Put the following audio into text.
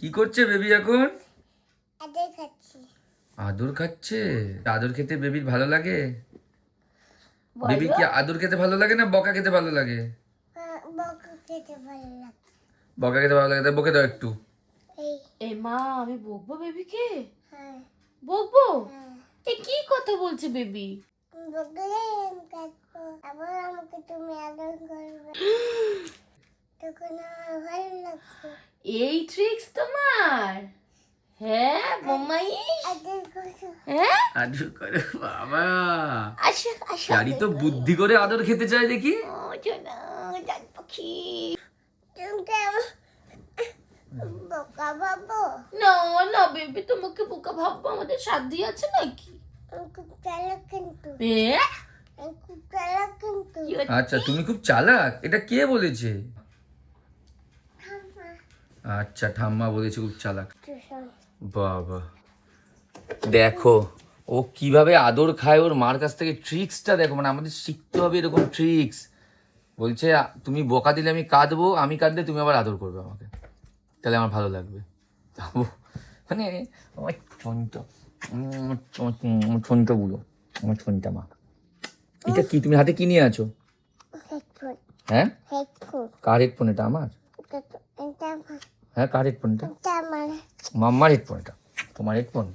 কি করছে বেবি এখন? আদর খাচ্ছি। আদর খাচ্ছে? আদর খেতে বেবির ভালো লাগে? বেবি কি আদর খেতে ভালো লাগে না বকা খেতে ভালো লাগে? বকা খেতে ভালো লাগে। বকা খেতে ভালো লাগে, তাই বকে দাও একটু। এই মা, আমি বকবো বেবিকে? হ্যাঁ বকবো? হ্যাঁ। এ কি কথা বলছে বেবি? বকলে আমি কাঁদবো, আবার আমাকে তুমি আদর করবে, তখন আমার ভালো লাগবে। এই ট্রিক্স তোমার? হ্যাঁ মাম্মাই, আদর করো। হ্যাঁ আদর করে বাবা। আসো আসো। শাড়ি তো বুদ্ধি করে আদর খেতে চায় দেখি। ও সোনা জান পাখি। তুমি আমার বোকা ভাবো? না না বেবি, তোমাকে বোকা ভাববো? আমাদের সাধ্যি আছে নাকি? আমি খুব চালাক কিন্তু, এ? আমি খুব চালাক কিন্তু। কি হচ্ছে? আচ্ছা তুমি খুব চালাক, এটা কে বলেছে? ঠাম্মা, আচ্ছা ঠাম্মা বলেছে খুব চালাক। টুসন। বাবা দেখো ও কিভাবে আদর খায়, ওর মার কাছ থেকে ট্রিক্সটা দেখো। মানে আমাদের শিখতে হবে এরকম ট্রিক্স। বলছে তুমি বকা দিলে আমি কাঁদবো, আমি কাঁদলে তুমি আবার আদর করবে আমাকে, তাহলে আমার ভালো লাগবে। মানে আমার ছনটাগুলো, আমার ছনটা মা। এটা কি তুমি হাতে কি নিয়ে আছো? হেডফোন, হ্যাঁ হেডফোন। কার হেডফোন এটা? আমার? এটা আমার, হ্যাঁ কার হেডফোন এটা? এটা আমার। মাম্মার হেডফোন এটা? তোমার হেডফোন?